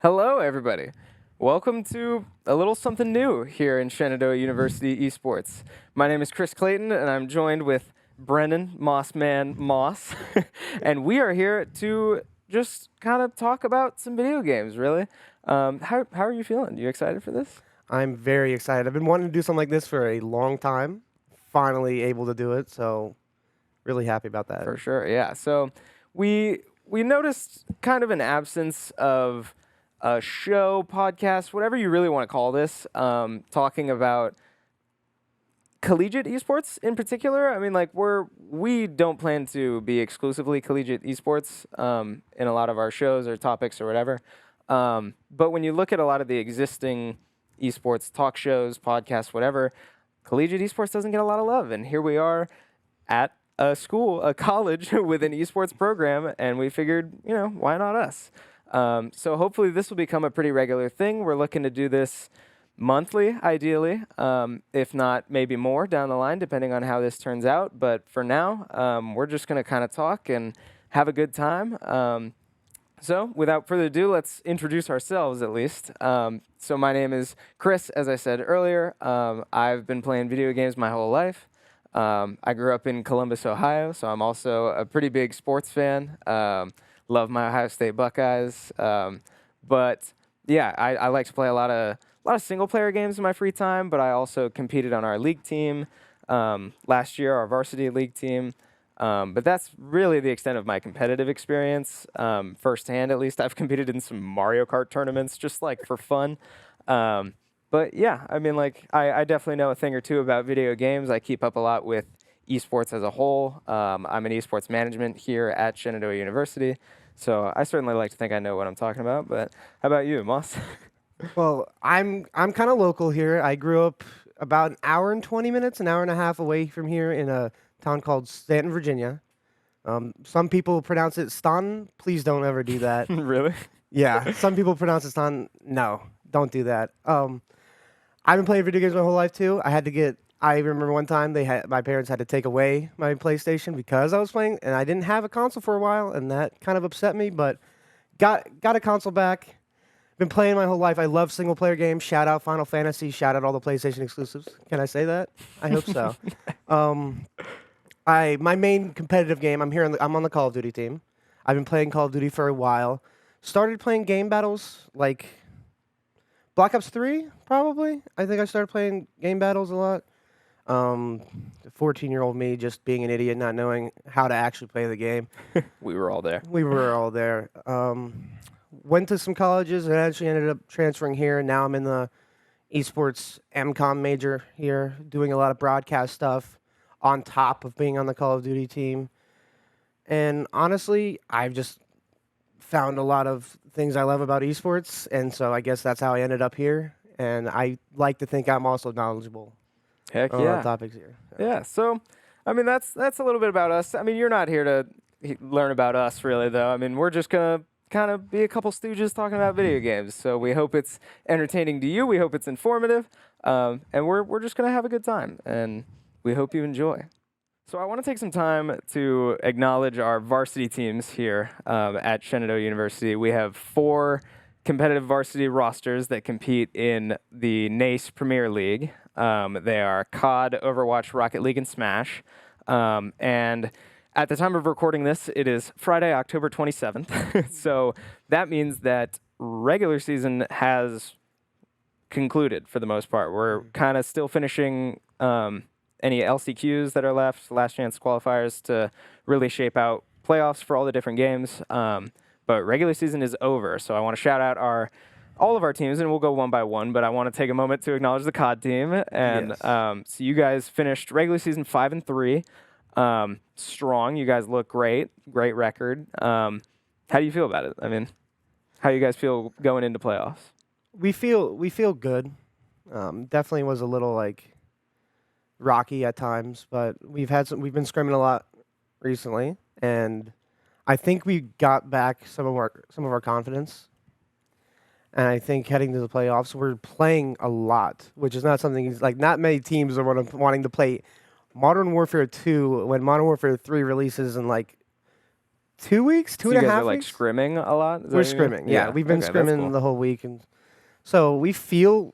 Hello, everybody. Welcome to a little something new here in Shenandoah University Esports. My name is Chris Clayton, and I'm joined with Brennan Mossman Moss, and we are here to just kind of talk about some video games, really. How are you feeling? You excited for this? I'm very excited. I've been wanting to do something like this for a long time. Finally able to do it, so really happy about that. For sure, yeah. So we noticed kind of an absence of a show, podcast, whatever you really want to call this, talking about collegiate esports in particular. I mean, like we don't plan to be exclusively collegiate esports in a lot of our shows or topics or whatever. But when you look at a lot of the existing esports talk shows, podcasts, whatever, collegiate esports doesn't get a lot of love. And here we are at a school, a college with an esports program, and we figured, why not us? So hopefully this will become a pretty regular thing. We're looking to do this monthly, ideally, if not maybe more down the line, depending on how this turns out. But for now, we're just going to kind of talk and have a good time. So without further ado, let's introduce ourselves at least. So my name is Chris, as I said earlier. I've been playing video games my whole life. I grew up in Columbus, Ohio, so I'm also a pretty big sports fan. Love my Ohio State Buckeyes. But yeah, I like to play a lot of single player games in my free time, but I also competed on our league team last year, our varsity league team. But that's really the extent of my competitive experience. Firsthand, at least, I've competed in some Mario Kart tournaments just like for fun. But yeah, I mean, like, I definitely know a thing or two about video games. I keep up a lot with esports as a whole. I'm in esports management here at Shenandoah University. So I certainly like to think I know what I'm talking about. But how about you, Moss? Well, I'm kind of local here. I grew up about an hour and 20 minutes, an hour and a half away from here in a town called Stanton, Virginia. Some people pronounce it Stan. Please don't ever do that. Really? Yeah, some people pronounce it Stan. No, don't do that. I've been playing video games my whole life too. I remember one time my parents had to take away my PlayStation because I was playing, and I didn't have a console for a while, and that kind of upset me. But got a console back. Been playing my whole life. I love single player games. Shout out Final Fantasy. Shout out all the PlayStation exclusives. Can I say that? I hope so. My main competitive game. I'm on the Call of Duty team. I've been playing Call of Duty for a while. Started playing game battles like Black Ops 3, probably. I think I started playing game battles a lot. 14-year-old me just being an idiot, not knowing how to actually play the game. We were all there. We were all there. Went to some colleges and actually ended up transferring here. And now I'm in the esports MCOM major here, doing a lot of broadcast stuff on top of being on the Call of Duty team. And honestly, I've just found a lot of things I love about esports, and so I guess that's how I ended up here. And I like to think I'm also knowledgeable Heck on yeah. topics here. Yeah. So, I mean, that's a little bit about us. I mean, you're not here to learn about us, really, though. I mean, we're just gonna kind of be a couple stooges talking about video games. So we hope it's entertaining to you. We hope it's informative, and we're just gonna have a good time, and we hope you enjoy. So I want to take some time to acknowledge our varsity teams here at Shenandoah University. We have 4 competitive varsity rosters that compete in the NACE Premier League. They are COD, Overwatch, Rocket League, and Smash. And at the time of recording this, it is Friday, October 27th. So that means that regular season has concluded for the most part. We're kind of still finishing any LCQs that are left, last chance qualifiers, to really shape out playoffs for all the different games. But regular season is over, so I want to shout out all of our teams, and we'll go one by one, but I want to take a moment to acknowledge the COD team. And Yes. So you guys finished regular season 5-3. Strong. You guys look great. Great record. How do you feel about it? I mean, how you guys feel going into playoffs? We feel good. Definitely was a little like rocky at times, but we've been scrimming a lot recently, and I think we got back some of our confidence. And I think heading to the playoffs, we're playing a lot, which is not something like not many teams are wanting to play Modern Warfare 2 when Modern Warfare 3 releases in like 2 weeks, two So and you a guys half are like weeks. scrimming a lot? Is that We're what you mean? scrimming. Yeah, we've been Okay, that's scrimming cool. the whole week, and so we feel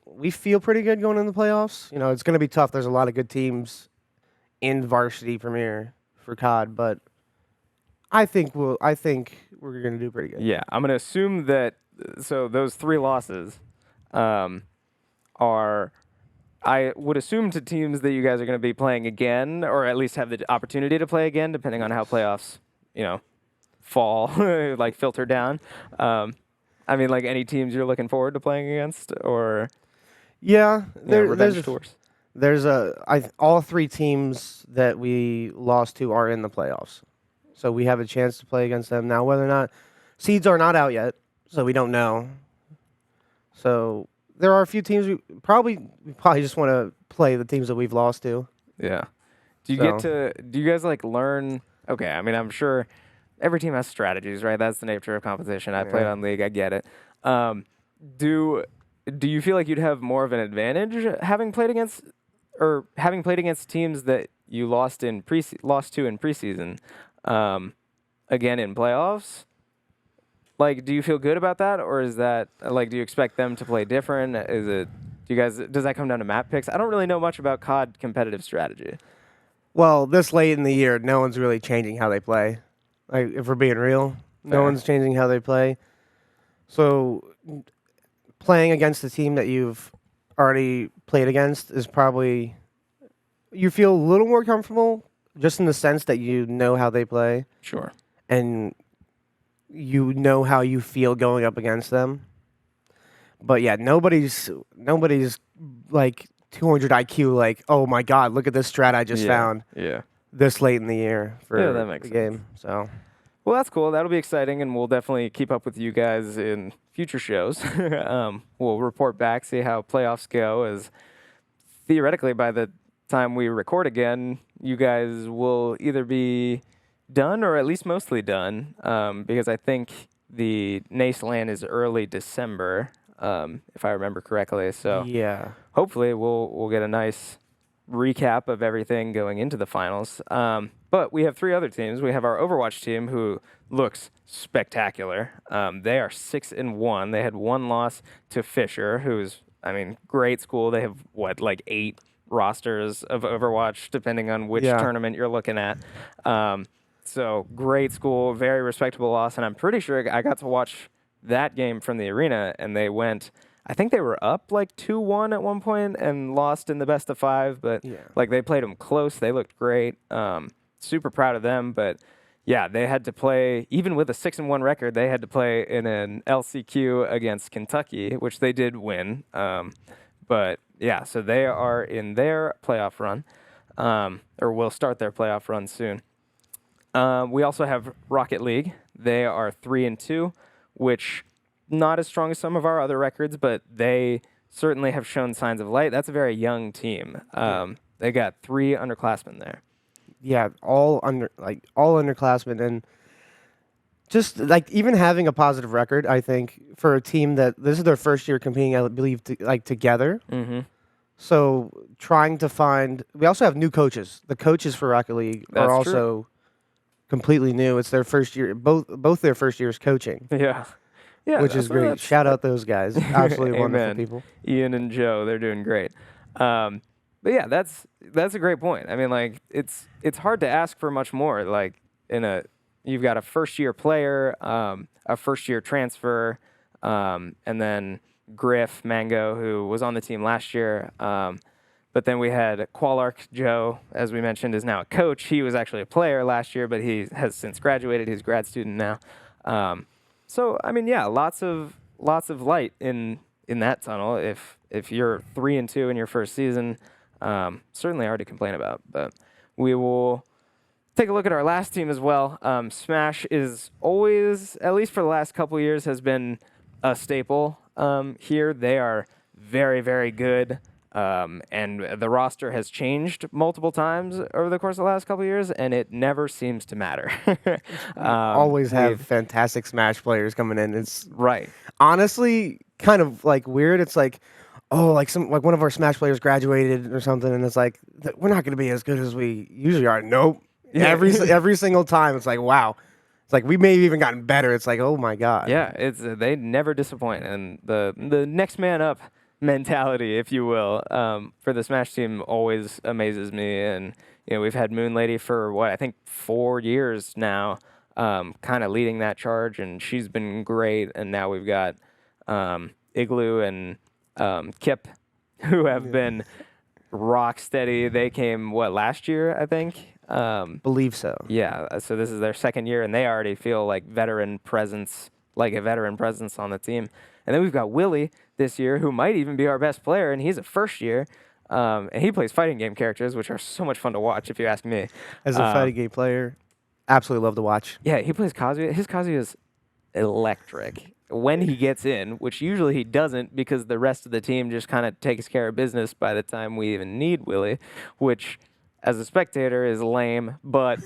pretty good going in the playoffs. You know, it's going to be tough. There's a lot of good teams in Varsity Premier for COD, but I think we're going to do pretty good. Yeah, I'm going to assume that, so those 3 losses are, I would assume, to teams that you guys are going to be playing again, or at least have the opportunity to play again, depending on how playoffs, fall, like filter down. I mean, like any teams you're looking forward to playing against, or Yeah, revenge tours. There's all 3 teams that we lost to are in the playoffs, so we have a chance to play against them now. Whether or not seeds are not out yet, so we don't know. So there are a few teams we probably just want to play the teams that we've lost to. Yeah. Do you guys like learn? Okay, I mean, I'm sure every team has strategies, right? That's the nature of competition. I played on League, I get it. Do you feel like you'd have more of an advantage having played against teams that you lost to in preseason, again in playoffs? Like, do you feel good about that, or is that like, do you expect them to play different? Does that come down to map picks? I don't really know much about COD competitive strategy. Well, this late in the year, no one's really changing how they play. Like, if we're being real, no one's changing how they play. So, playing against the team that you've already played against is probably, you feel a little more comfortable, just in the sense that you know how they play. Sure. And you know how you feel going up against them. But yeah, nobody's like 200 IQ, like, oh my God, look at this strat I just found. Yeah. This late in the year for that makes the game. So, well, that's cool. That'll be exciting, and we'll definitely keep up with you guys in future shows. We'll report back, see how playoffs go, as theoretically by the time we record again, you guys will either be done or at least mostly done, because I think the NACE LAN is early December, if I remember correctly. So yeah. Hopefully we'll get a nice recap of everything going into the finals. But we have 3 other teams. We have our Overwatch team, who looks spectacular. They are 6-1. They had 1 loss to Fisher, who's, I mean, great school. They have, like 8 rosters of Overwatch, depending on which tournament you're looking at. So great school, very respectable loss. And I'm pretty sure I got to watch that game from the arena, and they went, I think they were up like 2-1 at one point and lost in the best of 5, but like they played them close. They looked great. Super proud of them, but yeah, they had to play, even with a 6-1 record, they had to play in an LCQ against Kentucky, which they did win. But yeah, so they are in their playoff run, or will start their playoff run soon. We also have Rocket League. They are 3-2, which not as strong as some of our other records, but they certainly have shown signs of light. That's a very young team. They got 3 underclassmen there. Yeah, all underclassmen, and just like even having a positive record, I think for a team that this is their first year competing, I believe, together. Mm-hmm. So trying to find, we also have new coaches. The coaches for Rocket League are also completely new. It's their first year, both their first years coaching. Yeah, which is great. Shout out those guys, absolutely wonderful people. Ian and Joe, they're doing great. But yeah, that's a great point. I mean, like it's hard to ask for much more. Like you've got a first year player, a first year transfer, and then Griff Mango, who was on the team last year. But then we had Qualark Joe, as we mentioned, is now a coach. He was actually a player last year, but he has since graduated. He's a grad student now. So I mean, yeah, lots of light in that tunnel. If you're 3-2 in your first season, certainly hard to complain about. But we will take a look at our last team as well. Smash is always, at least for the last couple of years, has been a staple here. They are very, very good. And the roster has changed multiple times over the course of the last couple of years, and it never seems to matter. Always have fantastic Smash players coming in. It's right. Honestly kind of like weird. It's like, oh, like one of our Smash players graduated or something, and it's like, we're not going to be as good as we usually are. Nope. Yeah. Every single time, it's like, wow, It's like we may have even gotten better. It's like, oh my god. Yeah, it's they never disappoint, and the next man up mentality, if you will, for the Smash team always amazes me. And we've had Moon Lady for what I think 4 years now, kind of leading that charge, and she's been great. And now we've got Igloo and Kip, who have been rock steady. They came last year, I think. Believe so. Yeah, so this is their second year, and they already feel like a veteran presence on the team. And then we've got Willie this year, who might even be our best player, and he's a first year, and he plays fighting game characters, which are so much fun to watch, if you ask me. As a fighting game player, absolutely love to watch. Yeah, he plays Kazuya. His Kazuya is electric when he gets in, which usually he doesn't because the rest of the team just kind of takes care of business by the time we even need Willie, which as a spectator is lame, but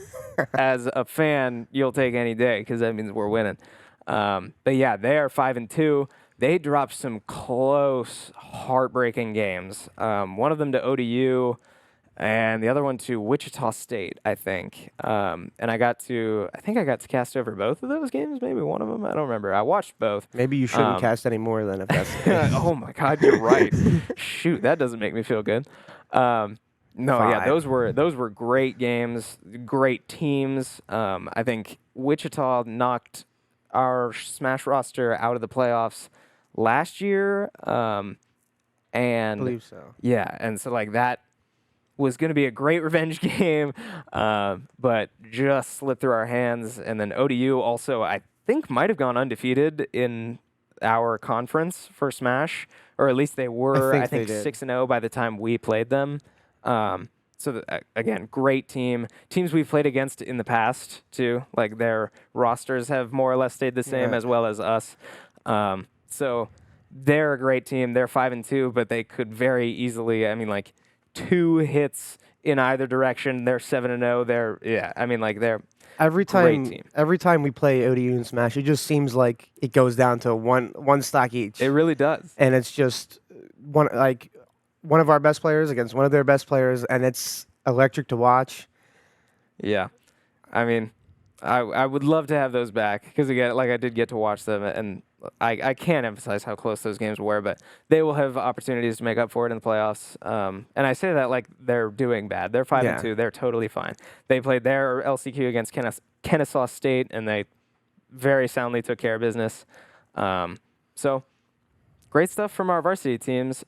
as a fan, you'll take any day because that means we're winning. But yeah, they are 5-2. They dropped some close, heartbreaking games. One of them to ODU, and the other one to Wichita State, I think. And I think I got to cast over both of those games, maybe one of them. I don't remember. I watched both. Maybe you shouldn't cast any more then if that's the case. Oh my God, you're right. Shoot, that doesn't make me feel good. No, yeah, those were great games, great teams. I think Wichita knocked our Smash roster out of the playoffs last year, and I believe so. Yeah, and so like that was going to be a great revenge game, but just slipped through our hands. And then ODU also, I think, might have gone undefeated in our conference for Smash, or at least they were. I think 6-0 by the time we played them. Again, great teams we've played against in the past too. Like their rosters have more or less stayed the same as well as us. So they're a great team. They're 5-2, but they could very easily. I mean, like 2 hits in either direction. They're 7-0. They're every great team. Every time we play ODU and Smash, it just seems like it goes down to one stock each. It really does, and it's just one of our best players against one of their best players, and it's electric to watch. Yeah. I mean, I would love to have those back because, again, like I did get to watch them, and I can't emphasize how close those games were, but they will have opportunities to make up for it in the playoffs. And I say that like they're doing bad. They're 5-2. They're totally fine. They played their LCQ against Kennesaw State, and they very soundly took care of business. So great stuff from our varsity teams.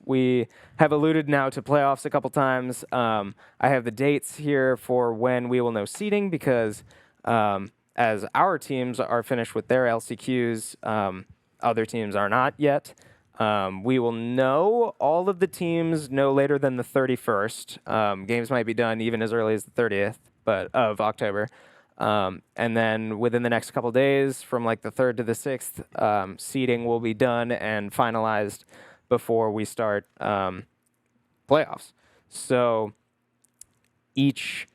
We have alluded now to playoffs a couple times. I have the dates here for when we will know seeding because as our teams are finished with their LCQs, other teams are not yet. We will know all of the teams no later than the 31st. Games might be done even as early as the 30th of October. And then within the next couple days, from like the 3rd to the 6th, seeding will be done and finalized before we start playoffs. So each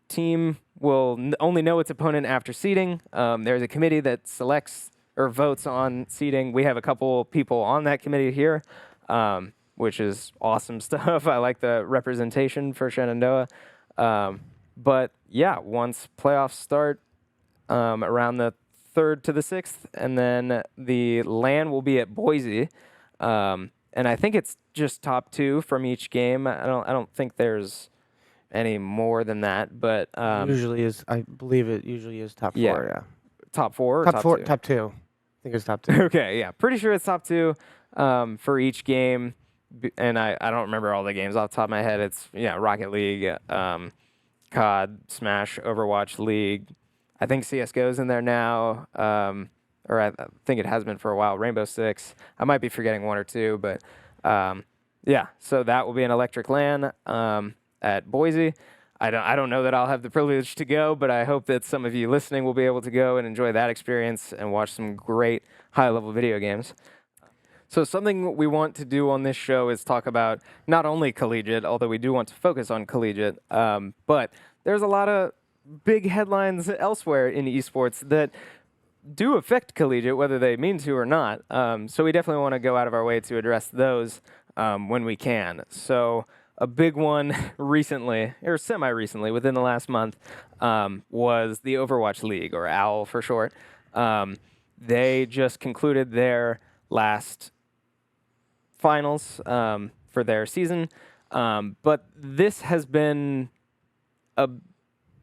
team will only know its opponent after seeding. There's a committee that selects or votes on seeding. We have a couple people on that committee here, which is awesome stuff. I like the representation for Shenandoah. But yeah, once playoffs start around the 3rd to the 6th, and then the LAN will be at Boise, and I think it's just top 2 from each game. I don't think there's any more than that, but usually is. I believe it usually is top 4. Yeah, top 4. Or top 4, 2? Top 2. I think it's top 2. Okay, yeah, pretty sure it's top 2 for each game, and I don't remember all the games off the top of my head. It's Rocket League. COD, Smash, Overwatch, League. I think CSGO's in there now, or I think it has been for a while. Rainbow Six. I might be forgetting 1 or 2, but yeah. So that will be an electric LAN at Boise. I don't know that I'll have the privilege to go, but I hope that some of you listening will be able to go and enjoy that experience and watch some great high-level video games. So something we want to do on this show is talk about not only Collegiate, although we do want to focus on Collegiate, but there's a lot of big headlines elsewhere in esports that do affect Collegiate, whether they mean to or not. So we definitely want to go out of our way to address those when we can. So a big one recently, or semi-recently, within the last month, was the Overwatch League, or OWL for short. They just concluded their last finals for their season, but this has been a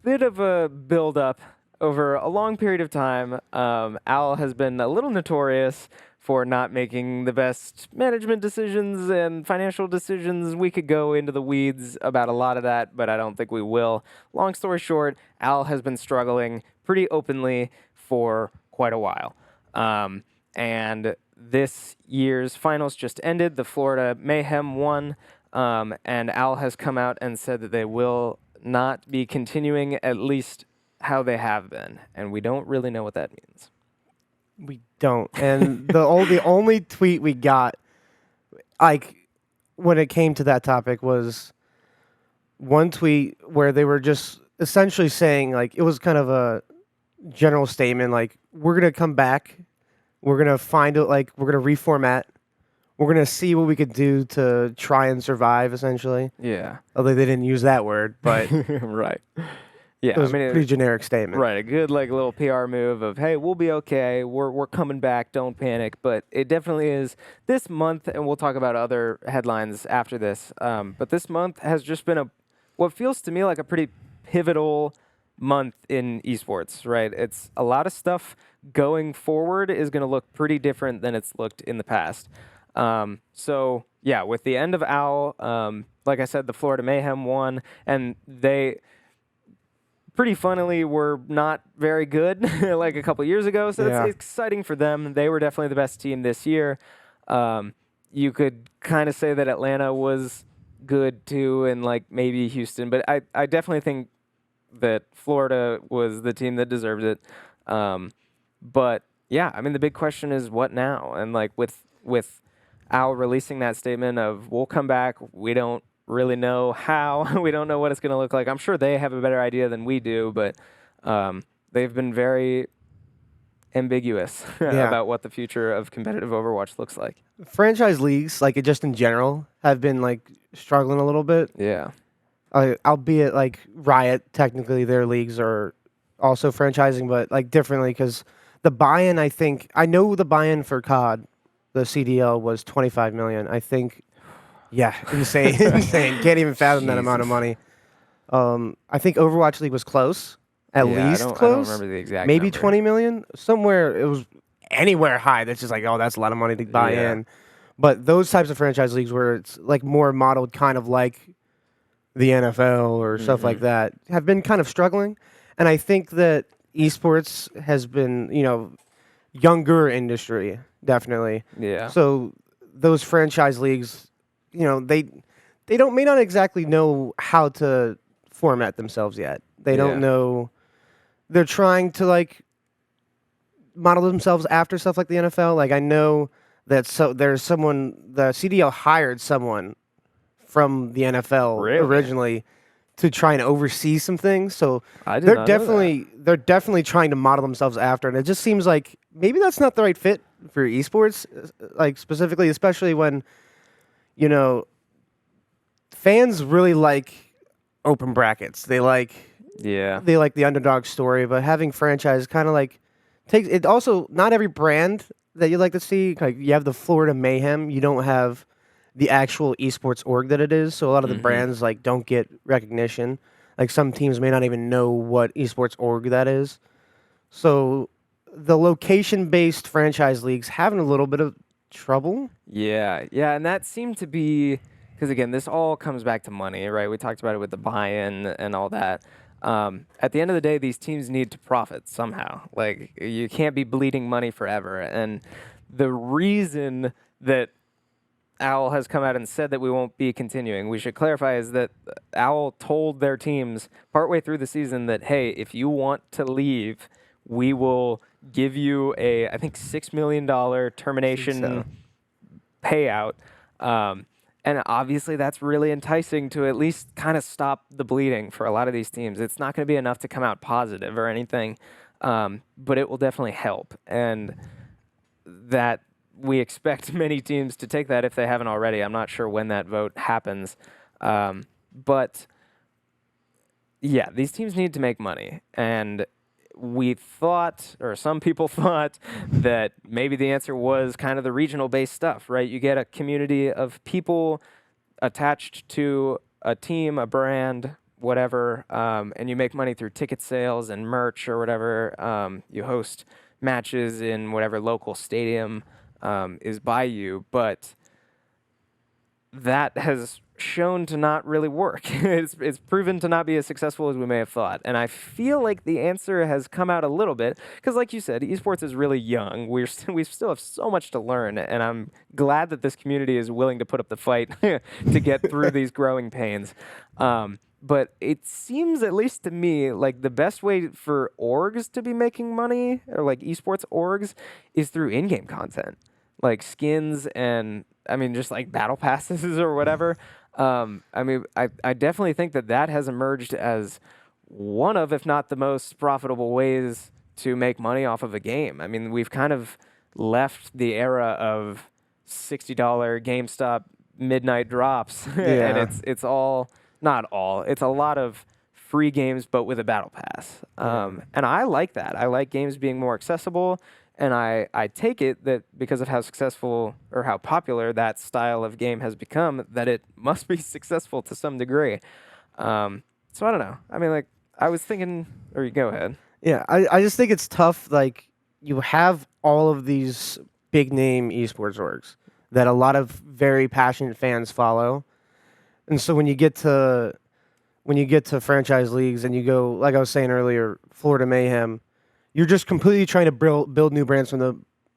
bit of a build-up over a long period of time. OWL has been a little notorious for not making the best management decisions and financial decisions. We could go into the weeds about a lot of that, but I don't think we will. Long story short, OWL has been struggling pretty openly for quite a while. And this year's finals just ended. The Florida Mayhem won, and OWL has come out and said that they will not be continuing, at least how they have been. And we don't really know what that means. We don't. And the only tweet we got, like, when it came to that topic was one tweet where they were just essentially saying, like, it was kind of a general statement, like, we're going to come back. We're going to find it, like, we're going to reformat. We're going to see what we could do to try and survive, essentially. Yeah. Although they didn't use that word, but right. Yeah, it was a pretty generic statement. Right, a good like little PR move of, hey, we'll be okay, we're coming back, don't panic. But it definitely is this month, and we'll talk about other headlines after this. But this month has just been what feels to me like a pretty pivotal month in esports, right? It's a lot of stuff going forward is going to look pretty different than it's looked in the past. So yeah, with the end of OWL, like I said, the Florida Mayhem won, and they pretty funnily were not very good like a couple years ago. So it's exciting for them. They were definitely the best team this year. You could kind of say that Atlanta was good too, and like maybe Houston, but I definitely think that Florida was the team that deserves it. But yeah, I mean, the big question is what now? And like with Al releasing that statement of we'll come back, we don't really know how, we don't know what it's going to look like. I'm sure they have a better idea than we do, but they've been very ambiguous about what the future of competitive Overwatch looks like. Franchise leagues, like just in general, have been like struggling a little bit. Yeah. Albeit like Riot, technically their leagues are also franchising, but like differently because the buy-in, I know the buy-in for COD, the CDL was 25 million. I think, yeah, insane, insane. Can't even fathom that amount of money. I think Overwatch League was close, at least close. I don't remember the exact maybe number. 20 million. Somewhere it was anywhere high. That's just like, oh, that's a lot of money to buy in. But those types of franchise leagues where it's like more modeled, kind of like the NFL or stuff like that, have been kind of struggling. And I think that esports has been, younger industry, definitely. Yeah. So those franchise leagues, they may not exactly know how to format themselves yet. They don't know. They're trying to like model themselves after stuff like the NFL. Like I know that there's someone, the CDL hired someone from the NFL originally to try and oversee some things. So they're definitely trying to model themselves after, and it just seems like maybe that's not the right fit for esports, like specifically, especially when fans really like open brackets. They like the underdog story, but having franchise kind of like takes it. Also, not every brand that you like to see, like you have the Florida Mayhem, you don't have the actual esports org that it is. So a lot of the brands like don't get recognition. Like some teams may not even know what esports org that is. So the location-based franchise leagues having a little bit of trouble. Yeah, and that seemed to be because again, this all comes back to money, right? We talked about it with the buy-in and all that. At the end of the day, these teams need to profit somehow. Like you can't be bleeding money forever. And the reason that OWL has come out and said that we won't be continuing, we should clarify, is that OWL told their teams partway through the season that, hey, if you want to leave, we will give you a, I think, $6 million termination payout. And obviously that's really enticing to at least kind of stop the bleeding for a lot of these teams. It's not going to be enough to come out positive or anything, but it will definitely help. And that we expect many teams to take that if they haven't already. I'm not sure when that vote happens. But yeah, these teams need to make money, and we thought, or some people thought, that maybe the answer was kind of the regional-based stuff, right? You get a community of people attached to a team, a brand, whatever, and you make money through ticket sales and merch or whatever. You host matches in whatever local stadium is by you, but that has shown to not really work. It's proven to not be as successful as we may have thought. And I feel like the answer has come out a little bit because, like you said, esports is really young. We still have so much to learn, and I'm glad that this community is willing to put up the fight to get through these growing pains. But it seems, at least to me, like the best way for orgs to be making money, or like esports orgs, is through in-game content, like skins and, I mean, just like battle passes or whatever. I mean, I definitely think that has emerged as one of, if not the most profitable ways to make money off of a game. I mean, we've kind of left the era of $60 GameStop midnight drops, and it's all, not all, it's a lot of free games, but with a battle pass. And I like that. I like games being more accessible. And I take it that because of how successful or how popular that style of game has become, that it must be successful to some degree. So I don't know. I mean, like, I was thinking, or you go ahead. Yeah, I just think it's tough. Like, you have all of these big name esports orgs that a lot of very passionate fans follow. And so when you get to franchise leagues and you go, like I was saying earlier, Florida Mayhem, you're just completely trying to build new brands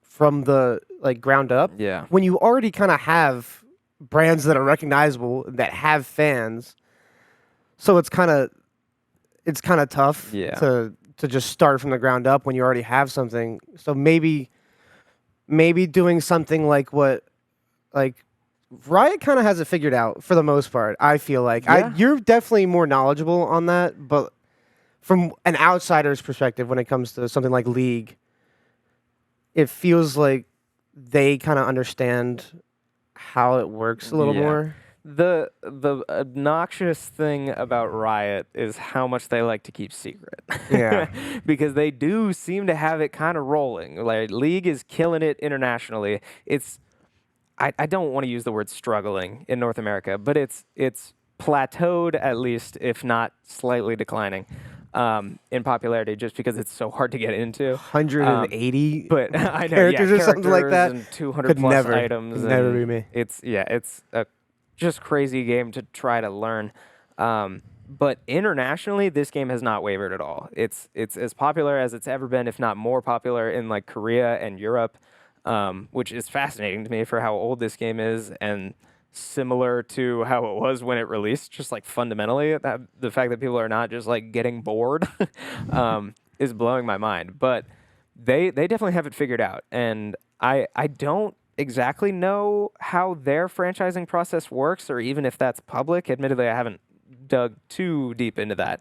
from the like ground up. Yeah. When you already kind of have brands that are recognizable, that have fans, so it's kind of tough to just start from the ground up when you already have something. So maybe doing something like what Riot kind of has it figured out for the most part. I feel like you're definitely more knowledgeable on that, but from an outsider's perspective, when it comes to something like League, it feels like they kind of understand how it works a little more. The obnoxious thing about Riot is how much they like to keep secret. Yeah. Because they do seem to have it kind of rolling. Like, League is killing it internationally. I don't want to use the word struggling in North America, but it's plateaued, at least, if not slightly declining. In popularity, just because it's so hard to get into. 180 but I know, characters or something like that. And 200 plus items. Could never be me. It's a just crazy game to try to learn. But internationally, this game has not wavered at all. It's as popular as it's ever been, if not more popular, in like Korea and Europe, which is fascinating to me for how old this game is, and similar to how it was when it released, just like fundamentally. The fact that people are not just like getting bored is blowing my mind. But they definitely have it figured out, and I don't exactly know how their franchising process works, or even if that's public. Admittedly, I haven't dug too deep into that.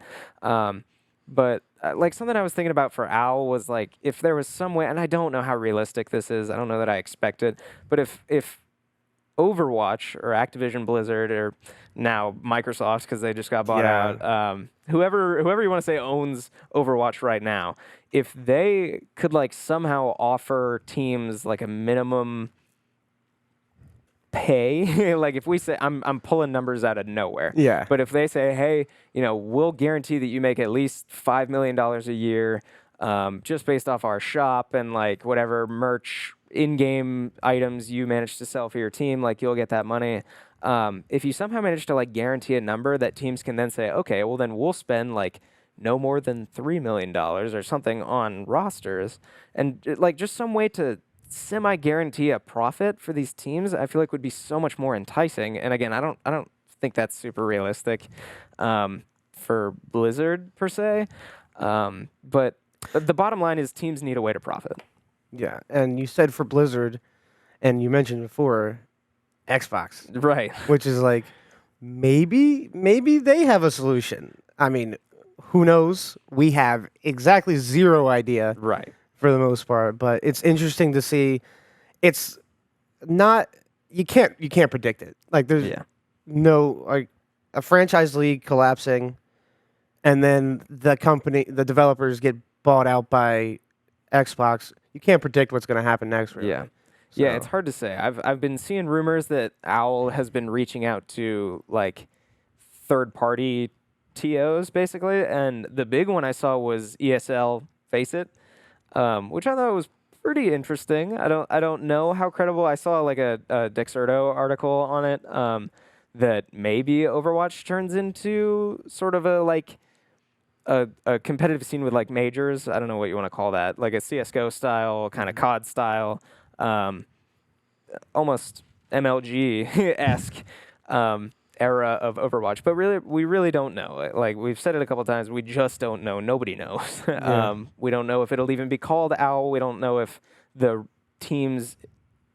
But like, something I was thinking about for Owl was like, if there was some way, and I don't know how realistic this is, I don't know that I expect it, but if Overwatch or Activision Blizzard, or now Microsoft, because they just got bought out, whoever you want to say owns Overwatch right now, if they could like somehow offer teams like a minimum pay, like if we say, I'm pulling numbers out of nowhere, but if they say, hey, we'll guarantee that you make at least $5 million a year, just based off our shop and like whatever merch, in-game items you manage to sell for your team, like you'll get that money. If you somehow manage to like guarantee a number that teams can then say, okay, well then we'll spend like no more than $3 million or something on rosters, and like just some way to semi-guarantee a profit for these teams, I feel like would be so much more enticing. And again, I don't think that's super realistic for Blizzard per se, but the bottom line is teams need a way to profit. Yeah, and you said for Blizzard, and you mentioned before, Xbox. Right. Which is like, maybe they have a solution. I mean, who knows? We have exactly zero idea. Right. For the most part, but it's interesting to see. It's not, you can't predict it. Like, there's no, like, a franchise league collapsing, and then the developers get bought out by Xbox. You can't predict what's going to happen next, really. Yeah. So, Yeah, it's hard to say. I've been seeing rumors that Owl has been reaching out to like third-party TOs basically, and the big one I saw was ESL Face It, which I thought was pretty interesting. I don't know how credible. I saw like a Dexerto article on it that maybe Overwatch turns into sort of a like a competitive scene with like majors. I don't know what you want to call that, like a CS:GO style, kind of COD style, almost MLG esque era of Overwatch. But really, we really don't know. Like we've said it a couple times, we just don't know. Nobody knows. We don't know if it'll even be called OWL. We don't know if the teams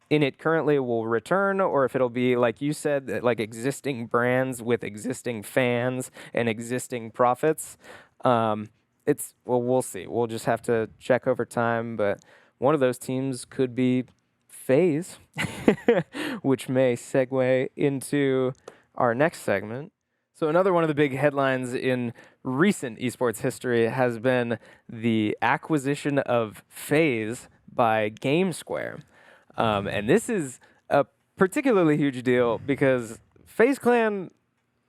in it currently will return, or if it'll be, like you said, like existing brands with existing fans and existing profits. We'll see. We'll just have to check over time. But one of those teams could be FaZe, which may segue into our next segment. So another one of the big headlines in recent esports history has been the acquisition of FaZe by Gamesquare. And this is a particularly huge deal because FaZe Clan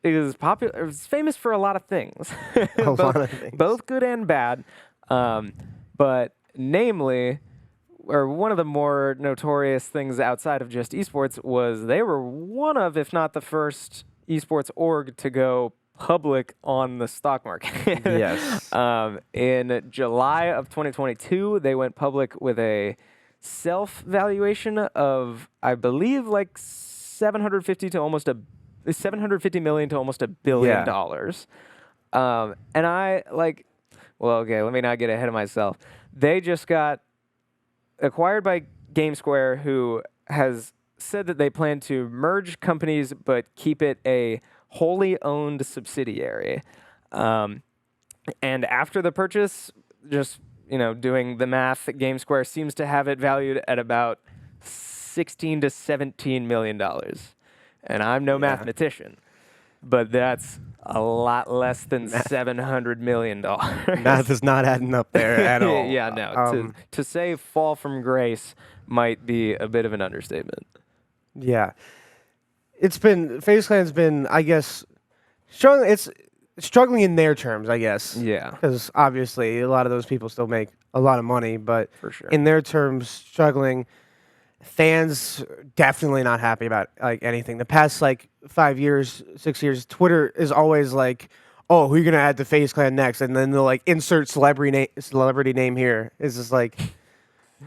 is popular. It's famous for a lot of things, lot of things. both good and bad. But namely, or one of the more notorious things outside of just esports was they were one of, if not the first, esports org to go public on the stock market. Yes. In July of 2022, they went public with a self-valuation of, I believe, like 750 million to almost $1 billion. And I like, well, okay, let me not get ahead of myself. They just got acquired by Gamesquare, who has said that they plan to merge companies but keep it a wholly owned subsidiary. And after the purchase, just doing the math, Gamesquare seems to have it valued at about $16 to $17 million. And I'm no mathematician, but that's a lot less than $700 million. Math is not adding up there at all. Yeah, no. To say fall from grace might be a bit of an understatement. Yeah. FaZe Clan's been, I guess, struggling in their terms, I guess. Yeah. Because obviously a lot of those people still make a lot of money, but For sure. in their terms, struggling. Fans definitely not happy about like anything. The past like 5 years, 6 years, Twitter is always like, "Oh, who are you gonna add to FaZe Clan next?" And then they'll like insert celebrity name here. It's just like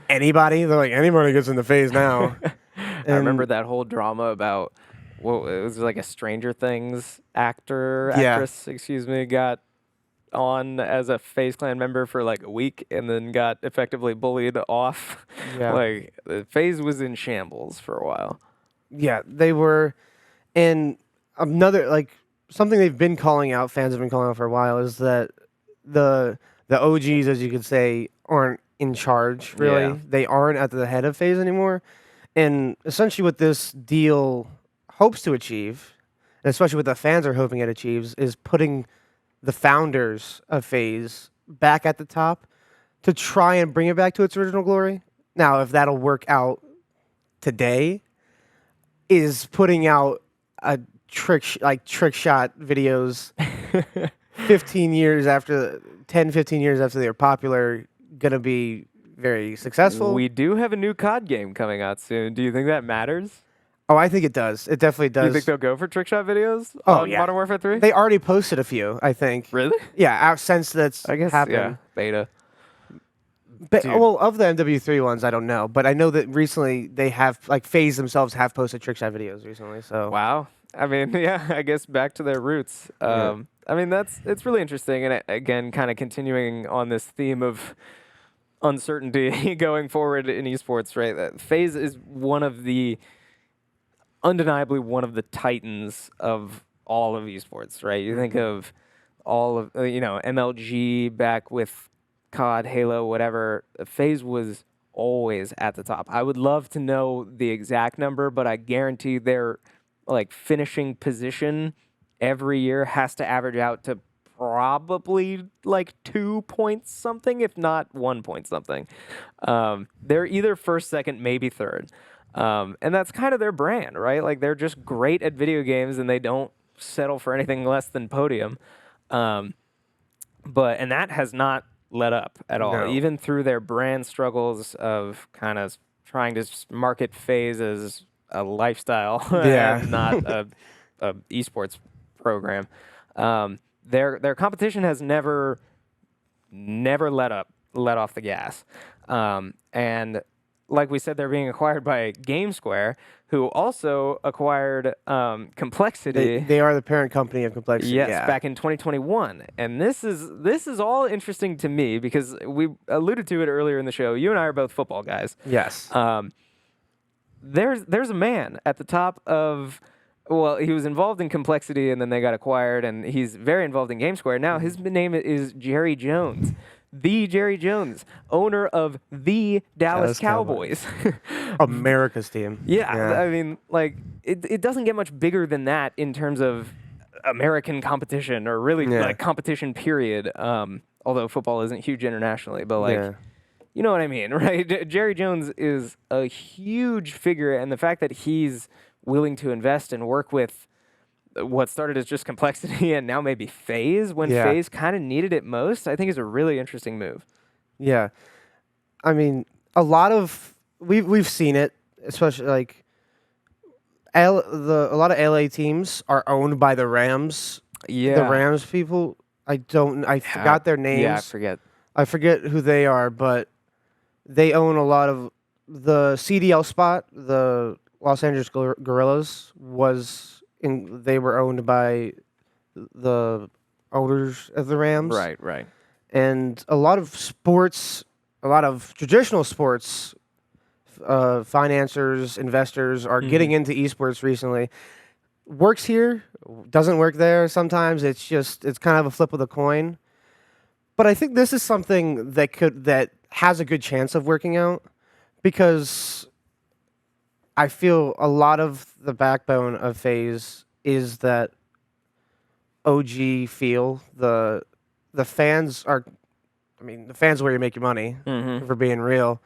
anybody. They're like anybody gets into FaZe now. I remember that whole drama about it was like a Stranger Things actress, got on as a FaZe Clan member for like a week and then got effectively bullied off. Yeah. Like FaZe was in shambles for a while. Yeah, they were. And another like something they've been calling out, fans have been calling out for a while, is that the OGs, as you could say, aren't in charge really. Yeah. They aren't at the head of FaZe anymore. And essentially what this deal hopes to achieve, and especially what the fans are hoping it achieves, is putting the founders of FaZe back at the top to try and bring it back to its original glory. Now, if that'll work out today, is putting out a trick shot videos 15 years after they were popular, gonna be very successful. We do have a new COD game coming out soon. Do you think that matters? Oh, I think it does. It definitely does. Do you think they'll go for trick shot videos Oh, on yeah. Modern Warfare 3? They already posted a few, I think. Really? Yeah, since that's I guess, happened. yeah, beta. But, Dude. well, of the MW3 ones, I don't know. But I know that recently they have, like, FaZe themselves have posted trick shot videos recently. So Wow. I mean, yeah, I guess back to their roots. Yeah. I mean, it's really interesting. And again, kind of continuing on this theme of uncertainty going forward in esports, right? FaZe is undeniably one of the titans of all of esports, right? You think of all of, MLG back with COD, Halo, whatever. FaZe was always at the top. I would love to know the exact number, but I guarantee their like finishing position every year has to average out to probably like 2 points something, if not 1 point something. They're either first, second, maybe third. And that's kind of their brand, right? Like they're just great at video games and they don't settle for anything less than podium. And that has not let up at all, No. even through their brand struggles of kind of trying to market FaZe as a lifestyle Yeah. and not a esports program. Their competition has never let off the gas. And like we said, they're being acquired by Gamesquare, who also acquired Complexity. They are the parent company of Complexity. Yes, yeah. back in 2021. And this is all interesting to me because we alluded to it earlier in the show. You and I are both football guys. Yes. There's a man at the top of, well, he was involved in Complexity and then they got acquired, and he's very involved in GameSquare. Now his name is Jerry Jones. The Jerry Jones, owner of the Dallas Cowboys. America's team. Yeah, I mean, like, it doesn't get much bigger than that in terms of American competition or really like competition, period. Although football isn't huge internationally, but like, you know what I mean, right? Jerry Jones is a huge figure, and the fact that he's willing to invest and work with what started as just Complexity and now maybe FaZe when FaZe kind of needed it most, I think is a really interesting move. Yeah. I mean, a lot of we've seen it, especially like a lot of LA teams are owned by the Rams. Yeah. The Rams people, I forgot their names. Yeah, I forget who they are, but they own a lot of the CDL spot. The Los Angeles Gorillas they were owned by the owners of the Rams. Right. And a lot of traditional sports financiers, investors are getting into esports recently. Works here, doesn't work there sometimes. It's kind of a flip of the coin. But I think this is something that has a good chance of working out, because I feel a lot of the backbone of FaZe is that OG feel. The fans are, the fans are where you make your money, if we're being real.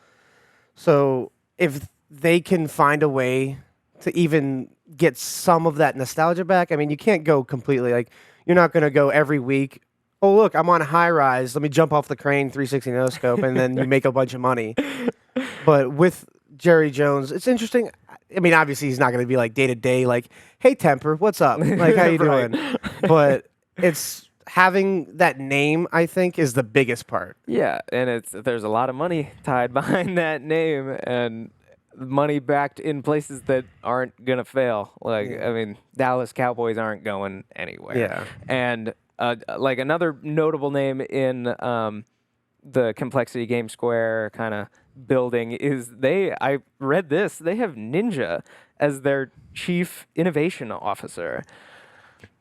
So if they can find a way to even get some of that nostalgia back, you can't go completely, like, you're not going to go every week, oh, look, I'm on a high rise, let me jump off the crane 360 no-scope, and then you make a bunch of money. But with Jerry Jones, it's interesting. Obviously, he's not going to be like day-to-day, like, hey, Temper, what's up? Like, how you doing? But it's having that name, I think, is the biggest part. Yeah, and there's a lot of money tied behind that name, and money backed in places that aren't going to fail. Like, Dallas Cowboys aren't going anywhere. Yeah. And like another notable name in the Complexity Gamesquare kind of building is I read this, they have Ninja as their chief innovation officer.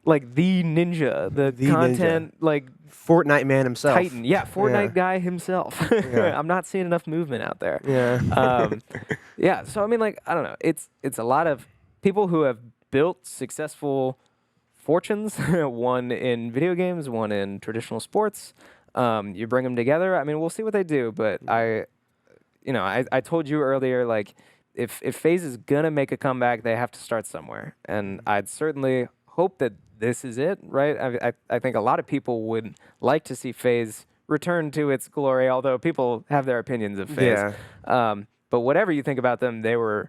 Like the Ninja, the content, like Fortnite man himself. Titan. Yeah, Fortnite guy himself. I'm not seeing enough movement out there. Yeah. So I don't know. It's a lot of people who have built successful fortunes, one in video games, one in traditional sports. You bring them together. We'll see what they do, but I told you earlier, like, if FaZe is gonna make a comeback, they have to start somewhere, and I'd certainly hope that this is it, right? I think a lot of people would like to see FaZe return to its glory, although people have their opinions of FaZe. But whatever you think about them, they were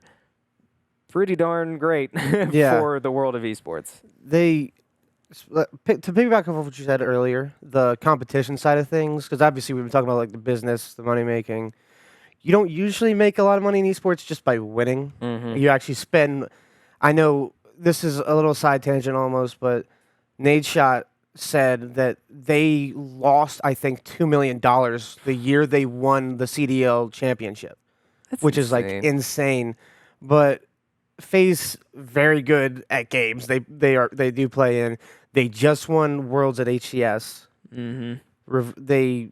pretty darn great for the world of esports. To piggyback off what you said earlier, the competition side of things, because obviously we've been talking about like the business, the money making. You don't usually make a lot of money in esports just by winning. You actually spend. I know this is a little side tangent almost, but Nadeshot said that they lost, I think, $2 million the year they won the CDL championship, which is like insane. But FaZe very good at games. They do play in. They just won Worlds at HCS. They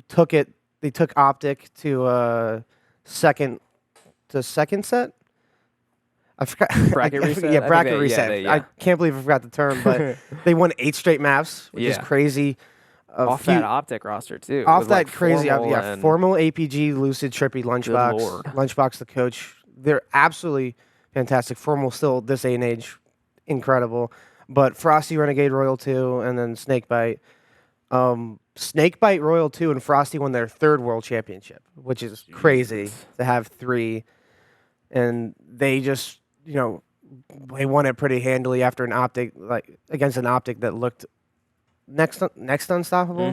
took Optic to second set. I forgot. Bracket reset? Yeah, I think bracket they- reset. yeah. I can't believe I forgot the term, but they won 8 straight maps, which is Yeah. crazy. Off that Optic roster, too. Off with, that like, crazy, and Formal, APG, Lucid, Trippy, Lord. Lunchbox, the coach. They're absolutely fantastic. Formal still this day and age, incredible. But Frosty, Renegade, Royal 2, and then Snakebite. Snakebite, Royal 2, and Frosty won their 3rd world championship, which is crazy to have 3. And they just, they won it pretty handily after an Optic, against an Optic that looked next unstoppable.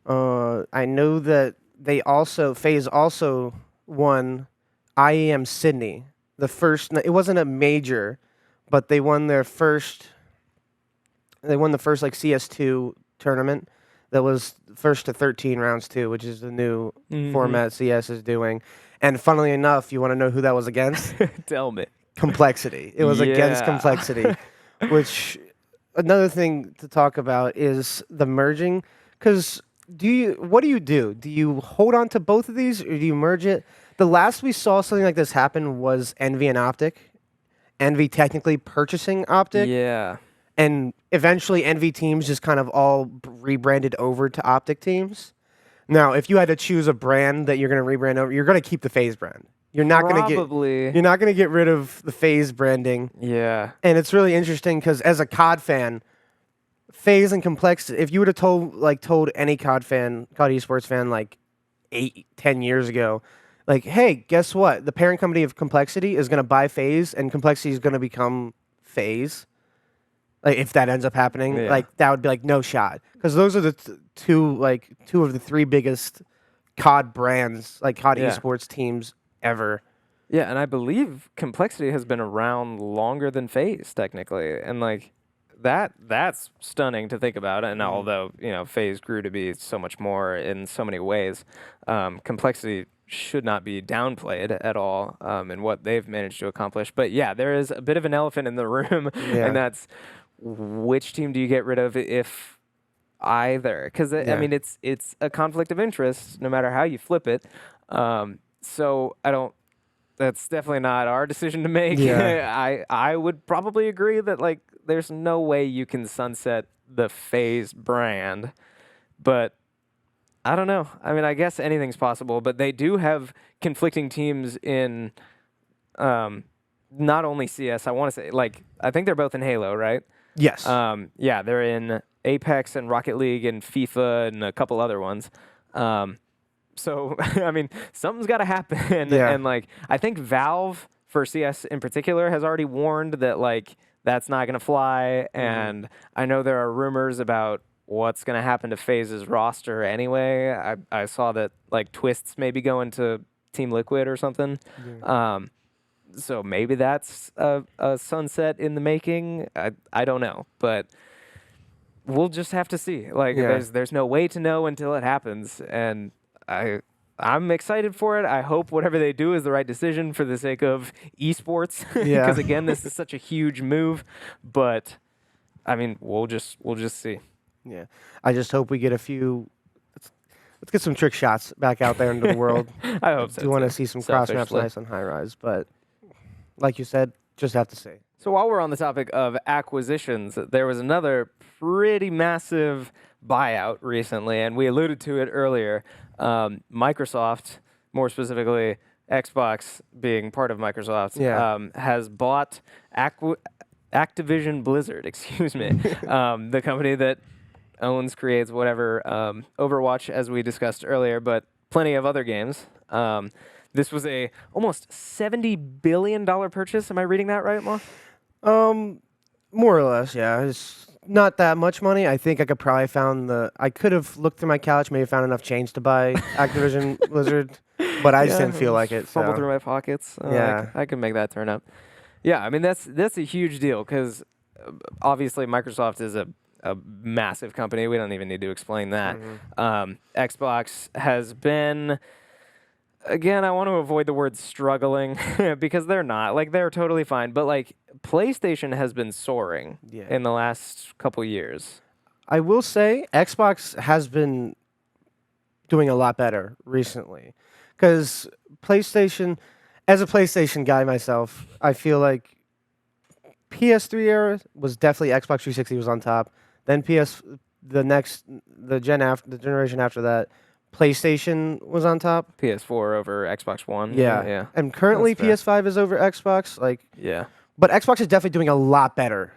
Mm-hmm. I know that FaZe also won IEM Sydney. It wasn't a major, but they won the first like CS2 tournament that was first to 13 rounds too, which is the new format CS is doing. And funnily enough, you want to know who that was against? Tell me. Complexity. It was against Yeah. Complexity, which another thing to talk about is the merging. Because what do you do? Do you hold on to both of these, or do you merge it? The last we saw something like this happen was Envy and Optic. Envy technically purchasing Optic. Yeah. And eventually Envy teams just kind of all rebranded over to Optic teams. Now, if you had to choose a brand that you're going to rebrand over, you're going to keep the FaZe brand. You're not going to get rid of the FaZe branding. Yeah. And it's really interesting because as a COD fan, FaZe and Complexity, if you would have told any COD esports fan like 8-10 years ago, like, hey, guess what? The parent company of Complexity is going to buy FaZe and Complexity is going to become FaZe. Like, if that ends up happening, that would be like no shot. Because those are the two of the 3 biggest COD brands, like COD esports teams ever. Yeah, and I believe Complexity has been around longer than FaZe, technically. And like that's stunning to think about. And although, FaZe grew to be so much more in so many ways, Complexity should not be downplayed at all in what they've managed to accomplish. But yeah, there is a bit of an elephant in the room, and that's which team do you get rid of if either? Because I mean, it's a conflict of interest no matter how you flip it. So I don't. That's definitely not our decision to make. Yeah. I would probably agree that like there's no way you can sunset the FaZe brand, but I don't know. I mean, I guess anything's possible, but they do have conflicting teams in not only CS. I want to say like I think they're both in Halo, right? Yes. Yeah, they're in Apex and Rocket League and FIFA and a couple other ones. So, I mean, something's got to happen. And, like, I think Valve, for CS in particular, has already warned that, like, that's not going to fly. And I know there are rumors about what's going to happen to FaZe's roster anyway. I saw that, like, Twists may be going to Team Liquid or something. So maybe that's a sunset in the making. I don't know. But we'll just have to see. Like, there's no way to know until it happens. And I'm excited for it. I hope whatever they do is the right decision for the sake of esports. Because again, this is such a huge move. But I mean, we'll just see. Yeah, I just hope we get a few. Let's get some trick shots back out there into the world. I hope so. Do want to see some cross maps nice on high rise, but like you said, just have to see. So while we're on the topic of acquisitions, there was another pretty massive buyout recently, and we alluded to it earlier. Microsoft, more specifically Xbox being part of Microsoft, has bought Activision Blizzard, the company that owns, creates, whatever, Overwatch, as we discussed earlier, but plenty of other games. This was a almost $70 billion purchase. Am I reading that right, Ma? More or less, yeah. It's not that much money. I think I could probably I could have looked through my couch, maybe found enough change to buy Activision Blizzard, but I just didn't feel like it. Fumble through my pockets. I can make that turn up. Yeah, I mean, that's a huge deal because obviously Microsoft is a massive company. We don't even need to explain that. Xbox has been, again, I want to avoid the word struggling because they're not. Like, they're totally fine. But, like, PlayStation has been soaring in the last couple years. I will say Xbox has been doing a lot better recently because PlayStation, As a PlayStation guy myself, I feel like PS3 era was definitely Xbox 360 was on top. Then the generation after that, PlayStation was on top. PS4 over Xbox One. Yeah, Yeah. and currently That's fair. PS5 is over Xbox. Like, Yeah. but Xbox is definitely doing a lot better.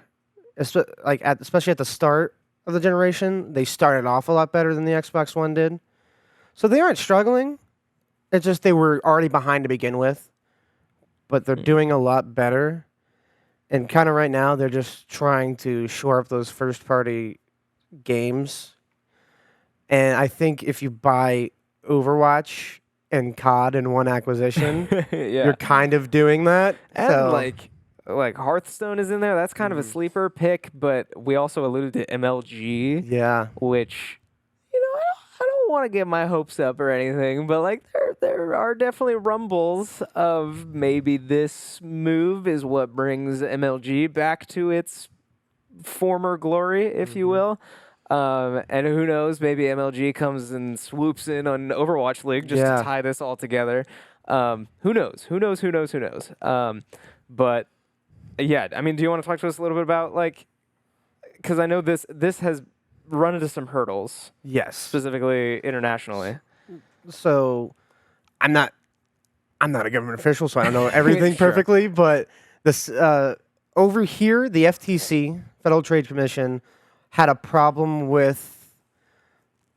Especially at the start of the generation, they started off a lot better than the Xbox One did. So they aren't struggling. It's just they were already behind to begin with, but they're doing a lot better. And kind of right now, they're just trying to shore up those first-party games. And I think if you buy Overwatch and COD in one acquisition, Yeah. you're kind of doing that. And So, like Hearthstone is in there. That's kind of a sleeper pick, but we also alluded to MLG, yeah. which I don't want to get my hopes up or anything, but like there are definitely rumbles of maybe this move is what brings MLG back to its former glory, if you will. And who knows, maybe MLG comes and swoops in on Overwatch League just Yeah. to tie this all together. Who knows? Who knows? Who knows? Who knows? But yeah, I mean, do you want to talk to us a little bit about because I know this has run into some hurdles, Yes. specifically internationally. So I'm not a government official, so I don't know everything Sure. perfectly, but this over here, the FTC, Federal Trade Commission, had a problem with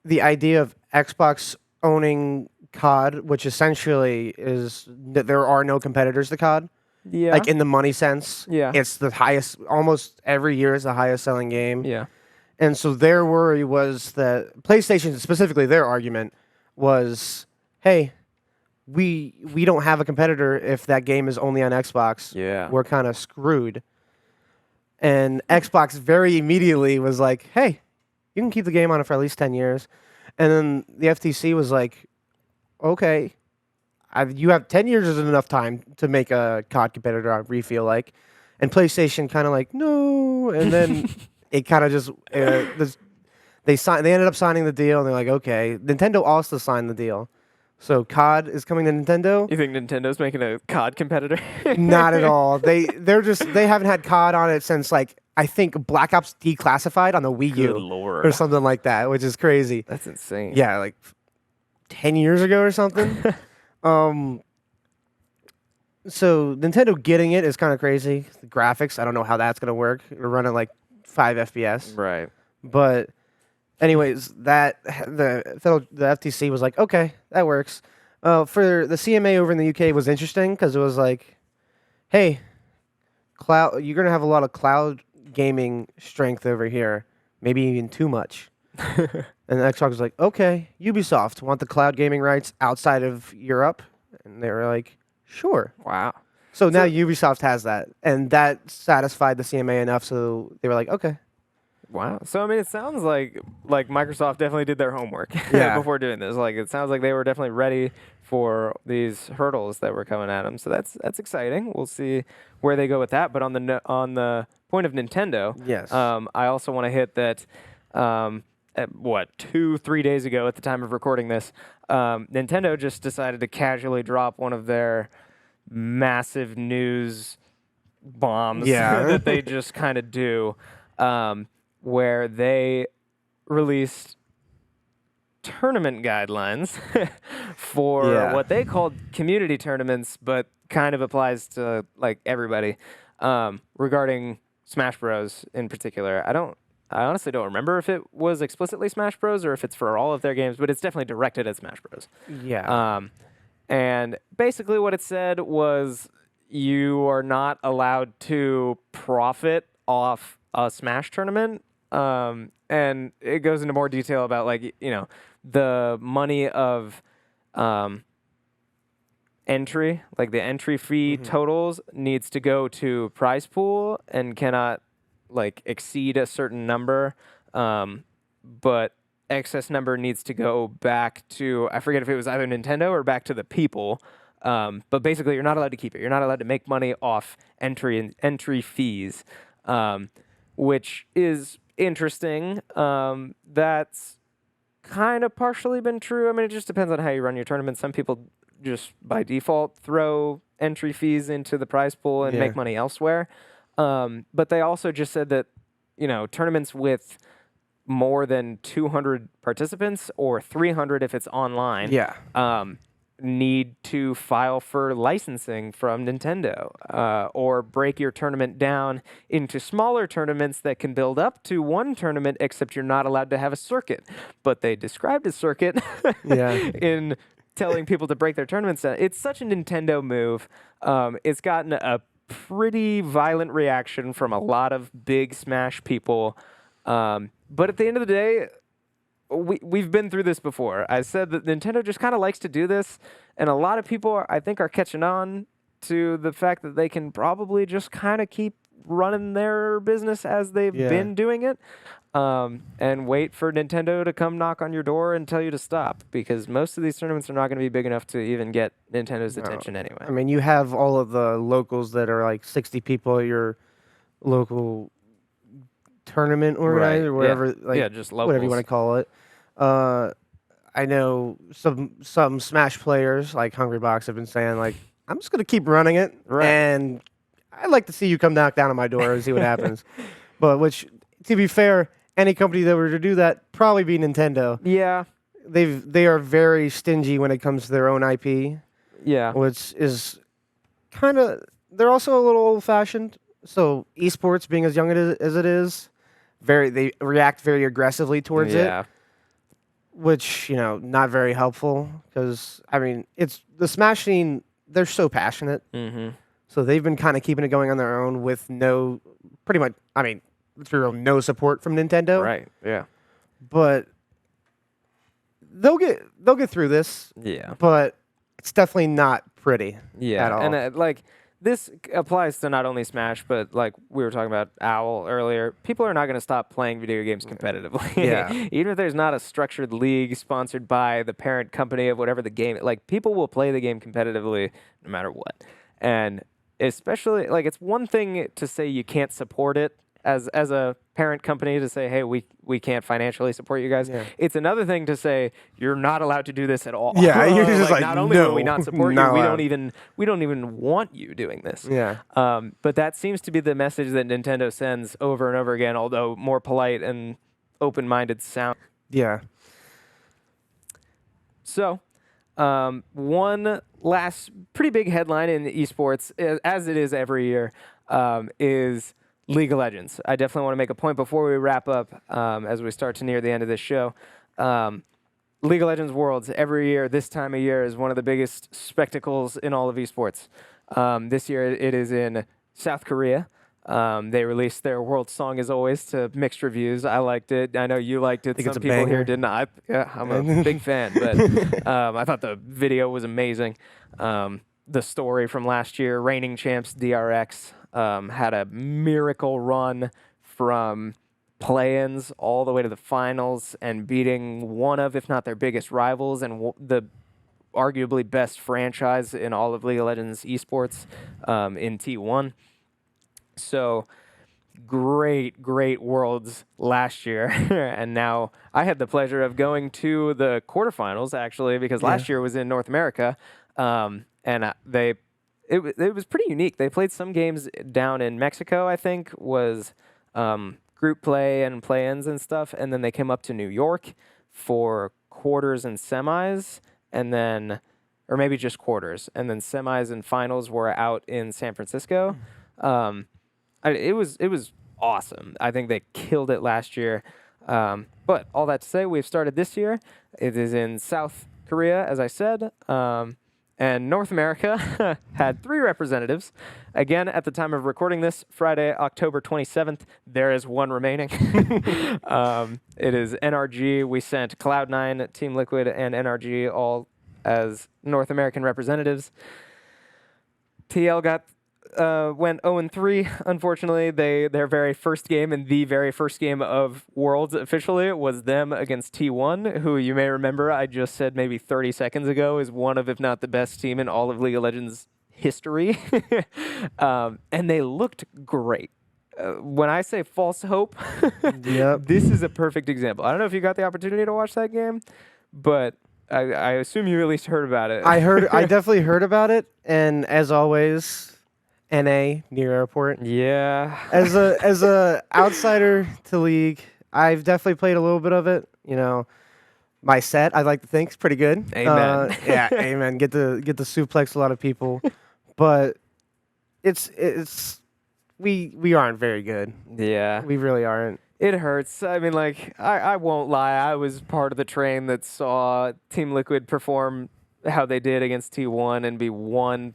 the idea of Xbox owning COD, which essentially is that there are no competitors to COD. Yeah. Like in the money sense. Yeah. It's the highest, almost every year is the highest selling game. Yeah. And so their worry was that PlayStation, specifically their argument was, hey, we don't have a competitor if that game is only on Xbox. Yeah. We're kind of screwed. And Xbox very immediately was like, hey, you can keep the game on it for at least 10 years. And then the FTC was like, okay, you have 10 years is enough time to make a COD competitor, we feel like. And PlayStation kind of like, no. And then it kind of just, they ended up signing the deal, and they're like, okay. Nintendo also signed the deal. So COD is coming to Nintendo. You think Nintendo's making a COD competitor? Not at all. They haven't had COD on it since I think Black Ops Declassified on the Wii U Good Lord. or something like that, which is crazy. That's insane. Yeah, like 10 years ago or something. So Nintendo getting it is kind of crazy. The graphics, I don't know how that's going to work. It'll run at like 5 FPS. Right. But anyways, the FTC was like, okay, that works. For the CMA over in the UK was interesting because it was like, hey, you're going to have a lot of cloud gaming strength over here, maybe even too much. And Xbox was like, okay, Ubisoft want the cloud gaming rights outside of Europe? And they were like, sure. Wow. So now Ubisoft has that, and that satisfied the CMA enough, so they were like, okay. Wow. So I mean, it sounds like Microsoft definitely did their homework Yeah. before doing this. Like it sounds like they were definitely ready for these hurdles that were coming at them. So that's exciting. We'll see where they go with that. But on the point of Nintendo, Yes. I also want to hit that. At 2-3 days ago, at the time of recording this, Nintendo just decided to casually drop one of their massive news bombs that they just kind of do. Where they released tournament guidelines for what they called community tournaments, but kind of applies to like everybody, regarding Smash Bros. In particular. I honestly don't remember if it was explicitly Smash Bros. Or if it's for all of their games, but it's definitely directed at Smash Bros. Yeah. And basically what it said was you are not allowed to profit off a Smash tournament. And it goes into more detail about the money of entry, like the entry fee totals needs to go to prize pool and cannot exceed a certain number. But excess number needs to go back to, I forget if it was either Nintendo or back to the people. But basically you're not allowed to keep it. You're not allowed to make money off entry fees, which is interesting. That's kind of partially been true. I mean, it just depends on how you run your tournament. Some people just by default throw entry fees into the prize pool and make money elsewhere. But they also just said that, tournaments with more than 200 participants or 300 if it's online. Need to file for licensing from Nintendo, or break your tournament down into smaller tournaments that can build up to one tournament, except you're not allowed to have a circuit. But they described a circuit in telling people to break their tournaments down. It's such a Nintendo move. It's gotten a pretty violent reaction from a lot of big Smash people. But at the end of the day, we've been through this before. I said that Nintendo just kind of likes to do this, and a lot of people, I think, are catching on to the fact that they can probably just kind of keep running their business as they've been doing it, and wait for Nintendo to come knock on your door and tell you to stop, because most of these tournaments are not going to be big enough to even get Nintendo's attention anyway. I mean, you have all of the locals that are like 60 people at your local tournament organizer, or whatever, just locals. Whatever you want to call it. I know some Smash players like Hungry Box have been saying, like, I'm just gonna keep running it, and I'd like to see you come knock down on my door and see what happens. But which, to be fair, any company that were to do that probably be Nintendo. Yeah, they are very stingy when it comes to their own IP. Yeah, which is kind of, they're also a little old fashioned. So esports, being as young as it is, they react very aggressively towards it, which, not very helpful, because, I mean, it's the Smash scene, they're so passionate. So they've been kind of keeping it going on their own with pretty much, I mean, no support from Nintendo. Right, yeah. But they'll get through this. Yeah. But it's definitely not pretty at all. And this applies to not only Smash, but like we were talking about OWL earlier, people are not going to stop playing video games competitively. Even if there's not a structured league sponsored by the parent company of whatever the game, like, people will play the game competitively no matter what. And especially, like, it's one thing to say you can't support it as a parent company, to say, hey, we can't financially support you guys. It's another thing to say you're not allowed to do this at all. Yeah, you're just like, not only will we not support you, we don't even want you doing this. Yeah. But that seems to be the message that Nintendo sends over and over again, although more polite and open-minded sound. Yeah. So, one last pretty big headline in esports, as it is every year, is League of Legends. I definitely want to make a point before we wrap up, as we start to near the end of this show. League of Legends Worlds, every year, this time of year, is one of the biggest spectacles in all of esports. This year, it is in South Korea. They released their World Song, as always, to mixed reviews. I liked it. I know you liked it. Some people here did not. I'm a big fan, but I thought the video was amazing. The story from last year, reigning champs DRX, had a miracle run from play-ins all the way to the finals and beating one of, if not their biggest rivals, and the arguably best franchise in all of League of Legends esports, in T1. So great Worlds last year. And now I had the pleasure of going to the quarterfinals, actually, because last year was in North America. And it was pretty unique. They played some games down in Mexico, I think, was group play and play-ins and stuff. And then they came up to New York for quarters and semis, and then, or maybe just quarters. And then semis and finals were out in San Francisco. It was awesome. I think they killed it last year. But all that to say, we've started this year. It is in South Korea, as I said. And North America had 3 representatives. Again, at the time of recording this, Friday, October 27th, there is 1 remaining. It is NRG. We sent Cloud9, Team Liquid, and NRG all as North American representatives. TL went 0-3. Unfortunately, their very first game and the very first game of Worlds officially was them against T1, who you may remember I just said maybe 30 seconds ago is one of, if not the best team in all of League of Legends history. And they looked great. When I say false hope, this is a perfect example. I don't know if you got the opportunity to watch that game, but I assume you at least heard about it. I definitely heard about it, and as always, NA near airport. Yeah. As a outsider to League, I've definitely played a little bit of it. You know, my set I like to think is pretty good. Amen. Yeah, amen. Get to suplex a lot of people, but it's we aren't very good. Yeah. We really aren't. It hurts. I mean, like, I won't lie. I was part of the train that saw Team Liquid perform how they did against T1 and be one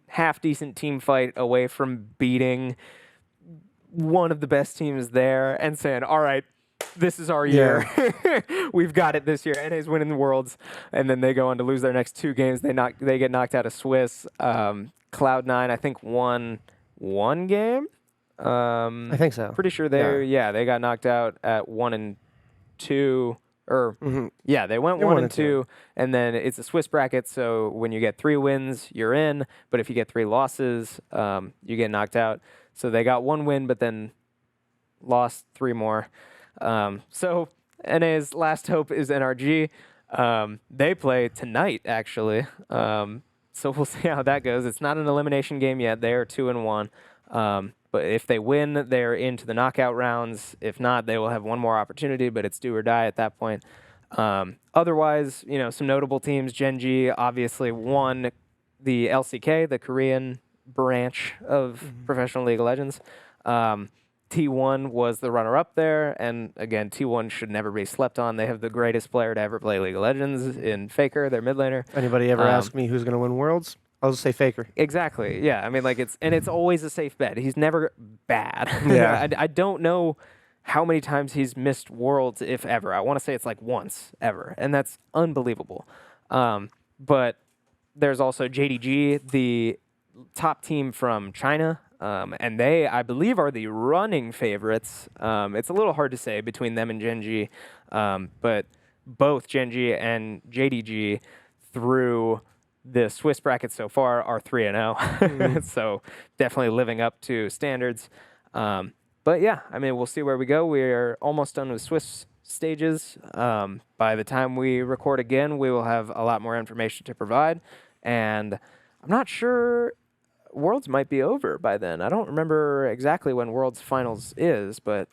half-decent team fight away from beating one of the best teams there and saying, all right, this is our year. We've got it this year. NA's winning the Worlds. And then they go on to lose their next 2 games. They get knocked out of Swiss. Cloud9, I think, won 1 game. I think so. Pretty sure they got knocked out at 1 and 2. Or they went 1 and 2, and then it's a Swiss bracket. So when you get 3 wins, you're in. But if you get 3 losses, you get knocked out. So they got 1 win, but then lost 3 more. So NA's last hope is NRG. They play tonight, actually. So we'll see how that goes. It's not an elimination game yet. They are 2-1. But if they win, they're into the knockout rounds. If not, they will have 1 more opportunity, but it's do or die at that point. Otherwise, some notable teams. Gen.G obviously won the LCK, the Korean branch of Professional League of Legends. T1 was the runner-up there, and again, T1 should never be slept on. They have the greatest player to ever play League of Legends in Faker, their mid laner. Anybody ever ask me who's going to win Worlds? I'll just say Faker. Exactly. Yeah. I mean, like it's always a safe bet. He's never bad. Yeah. I don't know how many times he's missed Worlds, if ever. I want to say it's like once ever, and that's unbelievable. But there's also JDG, the top team from China, and they, I believe, are the running favorites. It's a little hard to say between them and Gen.G, but both Gen.G and JDG through the Swiss bracket so far are 3-0, so definitely living up to standards. But yeah, I mean, we'll see where we go. We're almost done with Swiss stages. By the time we record again, we will have a lot more information to provide, and I'm not sure. Worlds might be over by then. I don't remember exactly when Worlds Finals is, but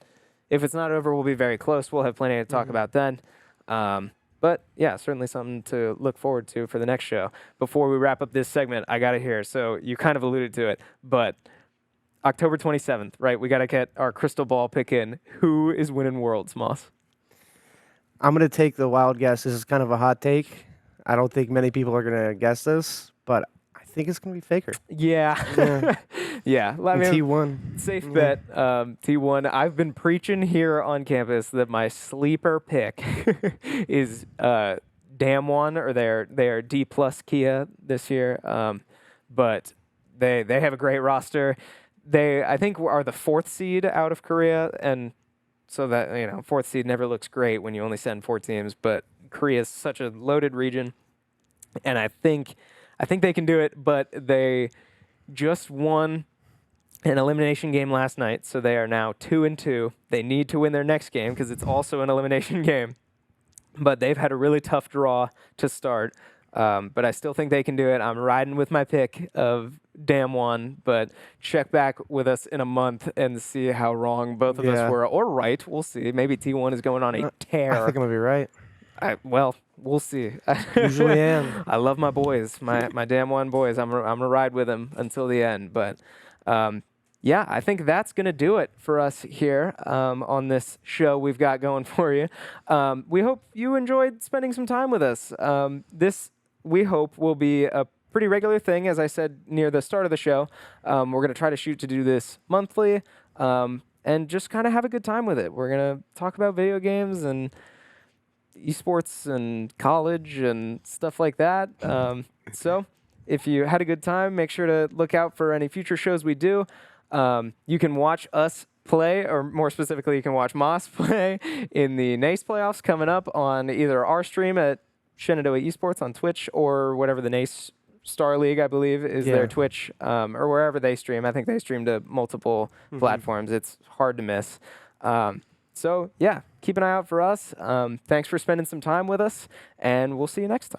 if it's not over, we'll be very close. We'll have plenty to talk about then. But yeah, certainly something to look forward to for the next show. Before we wrap up this segment, I got to hear. So you kind of alluded to it, but October 27th, right? We got to get our crystal ball pick in. Who is winning Worlds, Moss? I'm going to take the wild guess. This is kind of a hot take. I don't think many people are going to guess this, but I think it's going to be Faker. Yeah. Yeah. I mean, T1. Safe bet. T1. I've been preaching here on campus that my sleeper pick is Damwon, or their D+ Kia this year. But they have a great roster. They, I think, are the 4th seed out of Korea, and so that, 4th seed never looks great when you only send 4 teams, but Korea is such a loaded region, and I think they can do it, but they just won an elimination game last night, so they are now 2-2. They need to win their next game because it's also an elimination game, but they've had a really tough draw to start. But I still think they can do it. I'm riding with my pick of Damwon, but check back with us in a month and see how wrong both of us were, or right. We'll see. Maybe T1 is going on a tear. I think I'm going to be right. Well, we'll see. Usually am. I love my boys, my Damwon boys. I'm gonna ride with them until the end. But yeah, I think that's gonna do it for us here on this show we've got going for you. We hope you enjoyed spending some time with us. This, we hope, will be a pretty regular thing. As I said near the start of the show, we're going to try to shoot to do this monthly and just kind of have a good time with it. We're going to talk about video games and esports and college and stuff like that. So if you had a good time, make sure to look out for any future shows we do. You can watch us play, or more specifically, you can watch Moss play in the NACE playoffs coming up on either our stream at Shenandoah Esports on Twitch, or whatever the NACE Star League, I believe, is their Twitch, or wherever they stream. I think they stream to multiple platforms. It's hard to miss. So yeah, keep an eye out for us. Thanks for spending some time with us, and we'll see you next time.